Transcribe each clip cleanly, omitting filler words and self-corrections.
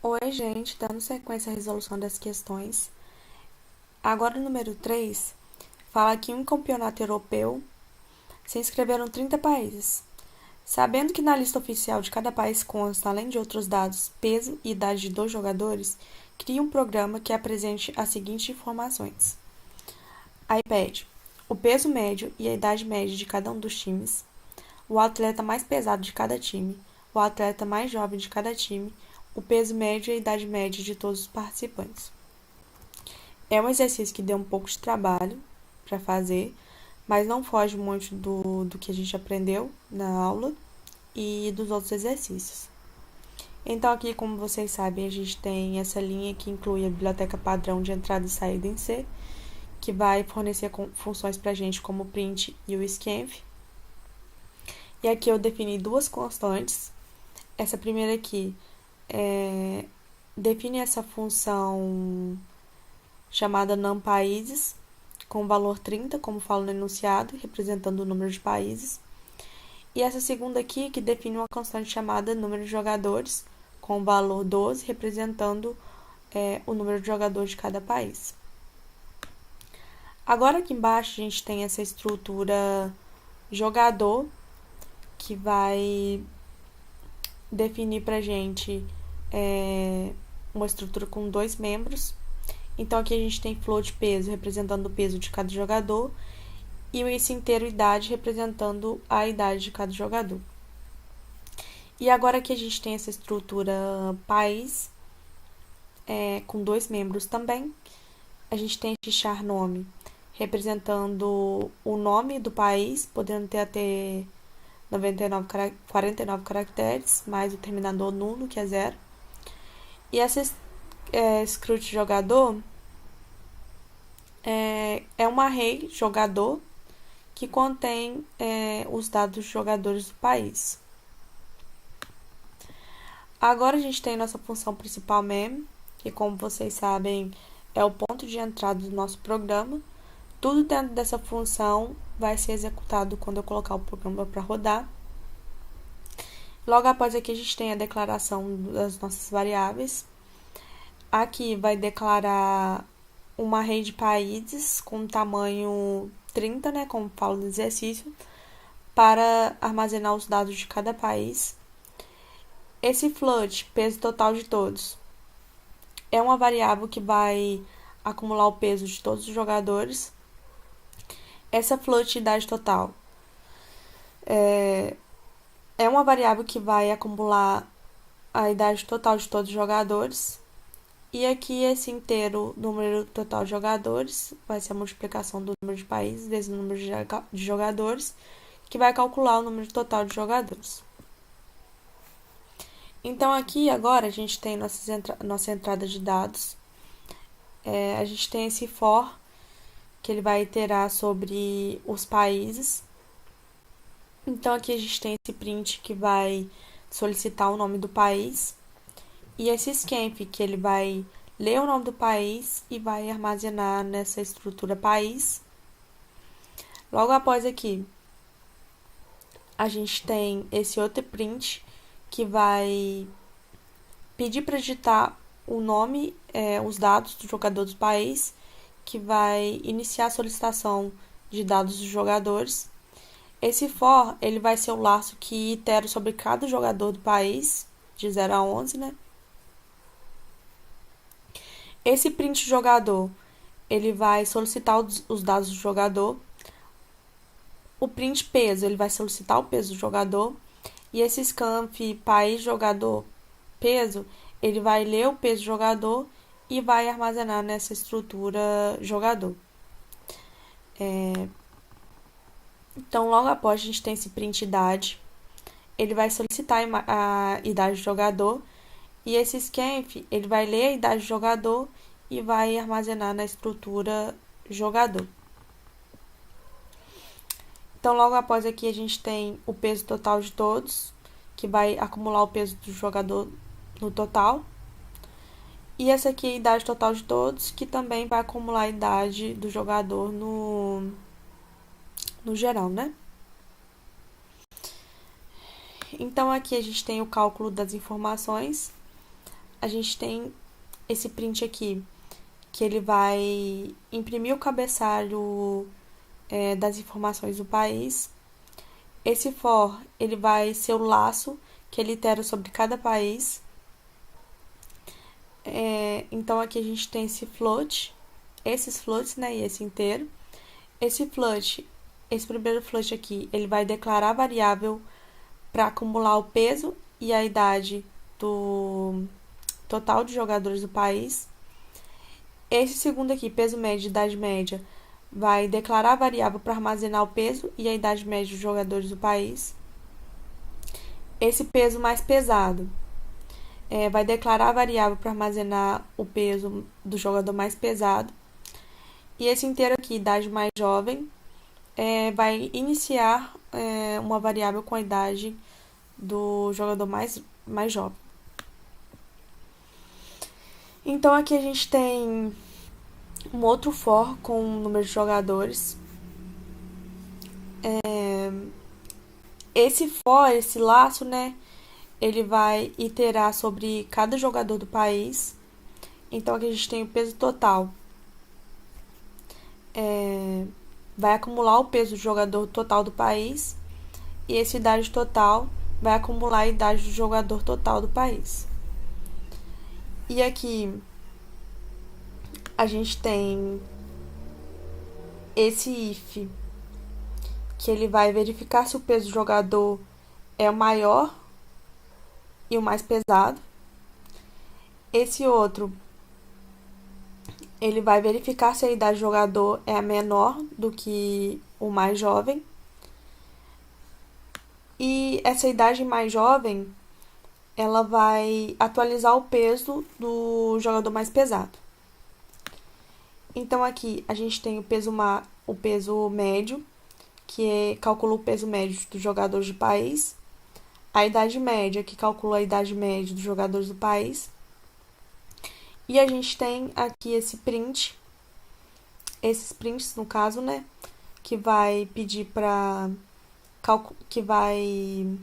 Oi, gente, dando sequência à resolução das questões. Agora, o número 3 fala que em um campeonato europeu se inscreveram 30 países. Sabendo que na lista oficial de cada país consta, além de outros dados, peso e idade de dois jogadores, crie um programa que apresente as seguintes informações. Aí pede o peso médio e a idade média de cada um dos times, o atleta mais pesado de cada time, o atleta mais jovem de cada time, o peso médio e a idade média de todos os participantes. É um exercício que deu um pouco de trabalho para fazer, mas não foge muito do que a gente aprendeu na aula e dos outros exercícios. Então, aqui, como vocês sabem, a gente tem essa linha que inclui a biblioteca padrão de entrada e saída em C, que vai fornecer funções para a gente como o print e o scanf. E aqui eu defini duas constantes. Essa primeira aqui define essa função chamada numPaíses, com o valor 30, como falo no enunciado, representando o número de países. E essa segunda aqui, que define uma constante chamada número de jogadores, com o valor 12, representando o número de jogadores de cada país. Agora aqui embaixo a gente tem essa estrutura jogador, que vai definir pra gente uma estrutura com dois membros. Então aqui a gente tem float peso representando o peso de cada jogador e o isso inteiro idade representando a idade de cada jogador. E agora que a gente tem essa estrutura país com dois membros também, a gente tem este char nome representando o nome do país, podendo ter até 49 caracteres, mais o terminador nulo, que é 0. E essa script jogador é um array jogador que contém os dados dos jogadores do país. Agora a gente tem nossa função principal mem, que como vocês sabem é o ponto de entrada do nosso programa. Tudo dentro dessa função vai ser executado quando eu colocar o programa para rodar. Logo após aqui a gente tem a declaração das nossas variáveis. Aqui vai declarar uma array de países com tamanho 30, né, como falo no exercício, para armazenar os dados de cada país. Esse float, peso total de todos, é uma variável que vai acumular o peso de todos os jogadores. Essa float idade total é uma variável que vai acumular a idade total de todos os jogadores. E aqui esse inteiro número total de jogadores vai ser a multiplicação do número de países vezes o número de jogadores, que vai calcular o número total de jogadores. Então aqui agora a gente tem nossa entrada de dados. A gente tem esse for, que ele vai iterar sobre os países. Então aqui a gente tem esse print que vai solicitar o nome do país. E esse scanf, que ele vai ler o nome do país e vai armazenar nessa estrutura país. Logo após aqui, a gente tem esse outro print que vai pedir para digitar o nome, os dados do jogador do país, que vai iniciar a solicitação de dados dos jogadores. Esse for, ele vai ser o laço que itera sobre cada jogador do país, de 0 a 11, né? Esse print jogador, ele vai solicitar os dados do jogador. O print peso, ele vai solicitar o peso do jogador. E esse scanf país jogador peso, ele vai ler o peso do jogador e vai armazenar nessa estrutura jogador. Então, logo após a gente tem esse print idade, ele vai solicitar a idade do jogador. E esse scanf, ele vai ler a idade do jogador e vai armazenar na estrutura jogador. Então, logo após aqui, a gente tem o peso total de todos, que vai acumular o peso do jogador no total. E essa aqui é a idade total de todos, que também vai acumular a idade do jogador no geral, né? Então, aqui a gente tem o cálculo das informações. a gente tem esse print aqui, que ele vai imprimir o cabeçalho das informações do país. Esse for, ele vai ser o laço que ele itera sobre cada país. Então aqui a gente tem esse float, esses floats, né, e esse inteiro. Esse float, esse primeiro float aqui, ele vai declarar a variável para acumular o peso e a idade do total de jogadores do país. Esse segundo aqui, peso médio e idade média, vai declarar a variável para armazenar o peso e a idade média dos jogadores do país. Esse peso mais pesado vai declarar a variável para armazenar o peso do jogador mais pesado. E esse inteiro aqui, idade mais jovem, vai iniciar uma variável com a idade do jogador mais jovem. Então aqui a gente tem um outro for com o número de jogadores. Esse for, esse laço, né, ele vai iterar sobre cada jogador do país. Então aqui a gente tem o peso total. Vai acumular o peso do jogador total do país. E essa idade total vai acumular a idade do jogador total do país. E aqui a gente tem esse if, que ele vai verificar se o peso do jogador é o maior e o mais pesado. Esse outro, ele vai verificar se a idade do jogador é a menor do que o mais jovem. E essa idade mais jovem, ela vai atualizar o peso do jogador mais pesado. Então aqui a gente tem o peso médio, que calcula o peso médio dos jogadores do país. A idade média, que calcula a idade média dos jogadores do país. E a gente tem aqui esse print, esses prints no caso, né, que vai pedir para que vai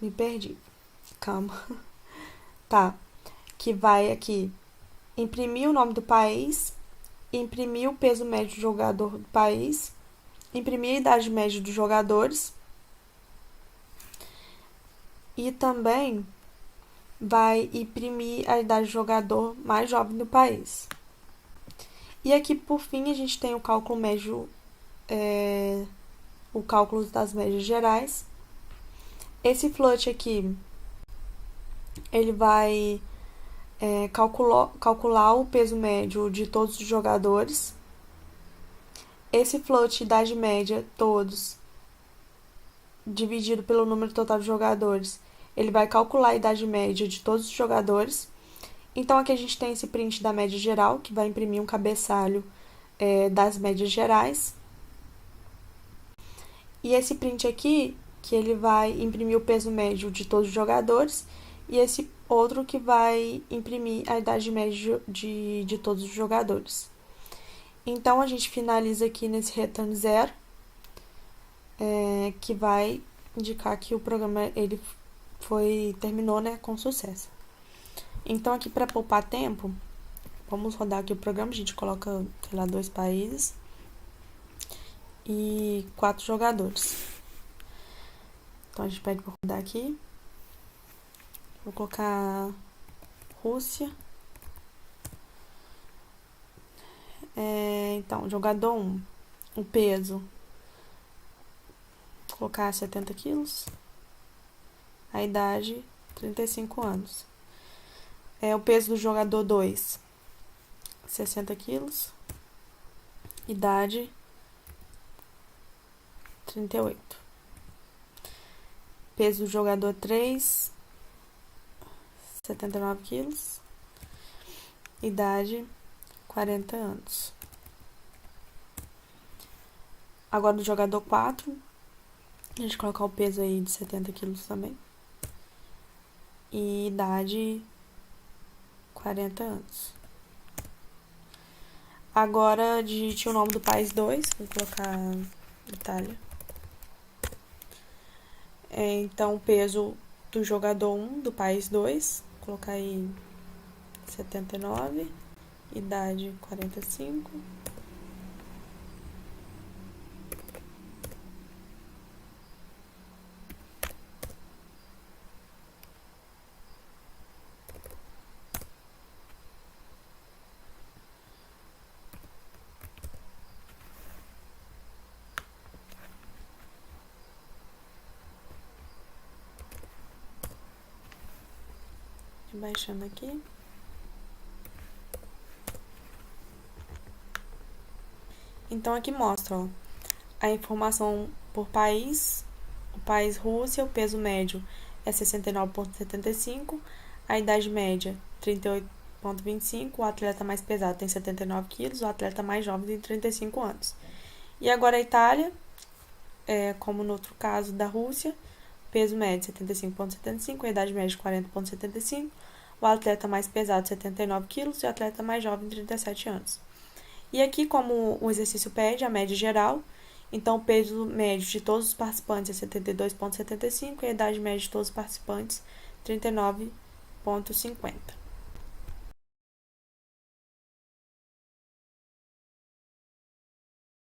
me perdi. Calma. Tá. Que vai aqui imprimir o nome do país, imprimir o peso médio do jogador do país, imprimir a idade média dos jogadores e também vai imprimir a idade do jogador mais jovem do país. E aqui, por fim, a gente tem o cálculo médio, o cálculo das médias gerais. Esse float aqui, ele vai calcular o peso médio de todos os jogadores. Esse float, idade média, todos, dividido pelo número total de jogadores, ele vai calcular a idade média de todos os jogadores. Então, aqui a gente tem esse print da média geral, que vai imprimir um cabeçalho das médias gerais. E esse print aqui, que ele vai imprimir o peso médio de todos os jogadores. E esse outro que vai imprimir a idade média de todos os jogadores. Então, a gente finaliza aqui nesse return 0, que vai indicar que o programa ele terminou, né, com sucesso. Então, aqui para poupar tempo, vamos rodar aqui o programa. A gente coloca, sei lá, 2 países e 4 jogadores. Então, a gente pede para rodar aqui. Vou colocar Rússia. Então, jogador 1, o peso, vou colocar 70 quilos. A idade, 35 anos. O peso do jogador 2, 60 quilos. Idade, 38. Peso do jogador 3, 79 quilos. Idade, 40 anos. Agora do jogador 4, a gente colocar o peso aí de 70 quilos também. E idade, 40 anos. Agora digite o nome do país 2, vou colocar Itália. Então o peso do jogador 1 do país 2, vou colocar aí 79, idade 45. Baixando aqui. Então aqui mostra, ó, a informação por país. O país Rússia, o peso médio é 69,75, a idade média 38,25, o atleta mais pesado tem 79 quilos, o atleta mais jovem tem 35 anos. E agora a Itália, como no outro caso da Rússia, peso médio 75,75, a idade média 40,75, o atleta mais pesado 79 quilos e o atleta mais jovem 37 anos. E aqui, como o exercício pede a média geral, então o peso médio de todos os participantes é 72,75 e a idade média de todos os participantes 39,50.